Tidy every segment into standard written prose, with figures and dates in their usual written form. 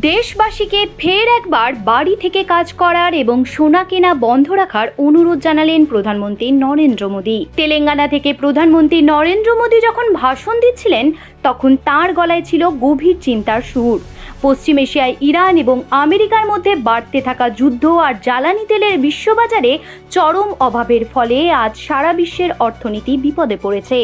দেশবাসীকে ফের একবার বাড়ি থেকে কাজ করার এবং সোনা কেনা বন্ধ রাখার অনুরোধ জানালেন প্রধানমন্ত্রী নরেন্দ্র মোদী। তেলেঙ্গানা থেকে প্রধানমন্ত্রী নরেন্দ্র মোদী যখন ভাষণ দিচ্ছিলেন তখন তার গলায় ছিল গভীর চিন্তার সুর। পশ্চিম এশিয়ায় ইরান এবং আমেরিকার মধ্যে বাড়তে থাকা যুদ্ধ আর জ্বালানি তেলের বিশ্ববাজারে চরম অভাবের ফলে আজ সারা বিশ্বের অর্থনীতি বিপদে পড়েছে।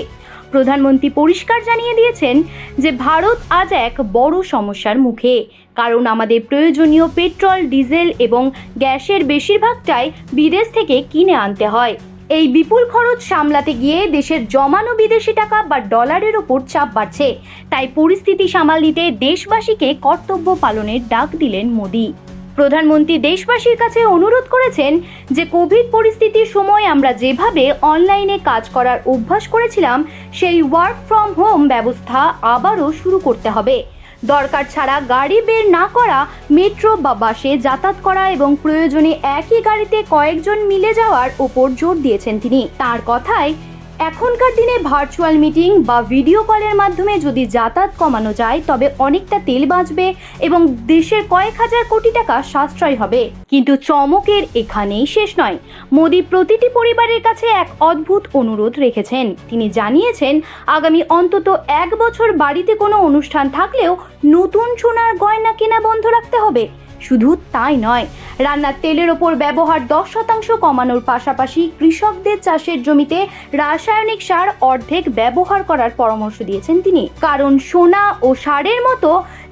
প্রধানমন্ত্রী পরিষ্কার জানিয়ে দিয়েছেন যে ভারত আজ এক বড় সমস্যার মুখে, কারণ আমাদের প্রয়োজনীয় পেট্রোল, ডিজেল এবং গ্যাসের বেশিরভাগটাই বিদেশ থেকে কিনে আনতে হয়। এই বিপুল খরচ সামলাতে গিয়ে দেশের জমানো বিদেশি টাকা বা ডলারের ওপর চাপ বাড়ছে। তাই পরিস্থিতি সামাল দিতে দেশবাসীকে কর্তব্য পালনের ডাক দিলেন মোদী। প্রধানমন্ত্রী দেশবাসীর কাছে অনুরোধ করেছেন যে কোভিড পরিস্থিতির সময় আমরা যেভাবে অনলাইনে কাজ করার অভ্যাস করেছিলাম সেই ওয়ার্ক ফ্রম হোম ব্যবস্থা আবারও শুরু করতে হবে। দরকার ছাড়া গাড়ি বের না করা, মেট্রো বা বাসে যাতায়াত করা এবং প্রয়োজনে একই গাড়িতে কয়েকজন মিলে যাওয়ার ওপর জোর দিয়েছেন তিনি। তার কথায় এখনকার দিনে ভার্চুয়াল মিটিং বা ভিডিও কলের মাধ্যমে যদি যাতায়াত কমানো যায় তবে অনেকটা তেল বাঁচবে এবং দেশের কয়েক হাজার কোটি টাকা সাশ্রয় হবে। কিন্তু চমকের এখানেই শেষ নয়। মোদী প্রতিটি পরিবারের কাছে এক অদ্ভুত অনুরোধ রেখেছেন। তিনি জানিয়েছেন আগামী অন্তত 1 বছর বাড়িতে কোনো অনুষ্ঠান থাকলেও নতুন সোনার গয়না কেনা বন্ধ রাখতে হবে। শুধু তাই নয়, রান্নার তেলের ওপর ব্যবহার 10% কমানোর পাশাপাশি কৃষকদের চাষের জমিতে রাসায়নিক সার অর্ধেক ব্যবহার করার পরামর্শ দিয়েছেন তিনি। কারণ সোনা ও সারের মতো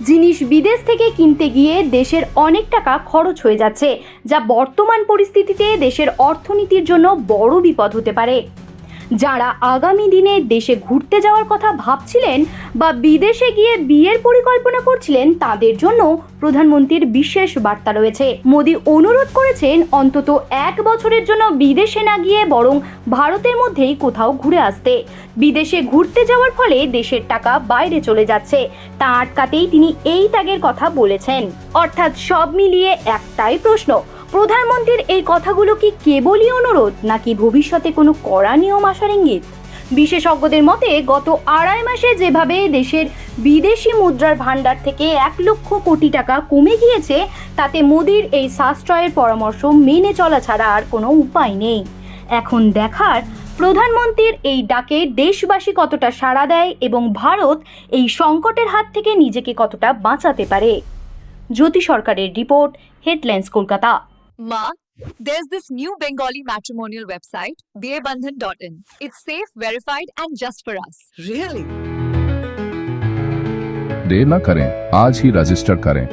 জিনিস বিদেশ থেকে কিনতে গিয়ে দেশের অনেক টাকা খরচ হয়ে যাচ্ছে, যা বর্তমান পরিস্থিতিতে দেশের অর্থনীতির জন্য বড় বিপদ হতে পারে। যারা আগামী দিনে দেশে ঘুরতে যাওয়ার কথা ভাবছিলেন বা বিদেশে গিয়ে বিয়ের পরিকল্পনা করছিলেন তাদের জন্য প্রধানমন্ত্রীর বিশেষ বার্তা রয়েছে। মোদী অনুরোধ করেছেন অন্তত 1 বছরের জন্য বিদেশে না গিয়ে বরং ভারতের মধ্যেই কোথাও ঘুরে আসতে। বিদেশে ঘুরতে যাওয়ার ফলে দেশের টাকা বাইরে চলে যাচ্ছে, তা আটকাতেই তিনি এই ত্যাগের কথা বলেছেন। অর্থাৎ সব মিলিয়ে একটাই প্রশ্ন, প্রধানমন্ত্রীর এই কথাগুলো কি কেবলই অনুরোধ নাকি ভবিষ্যতে কোনো কড়া নিয়ম আসার ইঙ্গিত? বিশেষজ্ঞদের মতে গত 2.5 মাসে যেভাবে দেশের বিদেশি মুদ্রার ভান্ডার থেকে 1 লক্ষ কোটি টাকা কমে গিয়েছে, তাতে মোদীর এই সাশ্রয়ের পরামর্শ মেনে চলা ছাড়া আর কোনো উপায় নেই। এখন দেখার প্রধানমন্ত্রীর এই ডাকে দেশবাসী কতটা সাড়া দেয় এবং ভারত এই সংকটের হাত থেকে নিজেকে কতটা বাঁচাতে পারে। জ্যোতি সরকারের report, headlines Kolkata. Ma, there's this new Bengali matrimonial website, BearBandhan.in. It's safe, verified, and just for us. Really? देर न करें, आज ही रजिस्टर करें।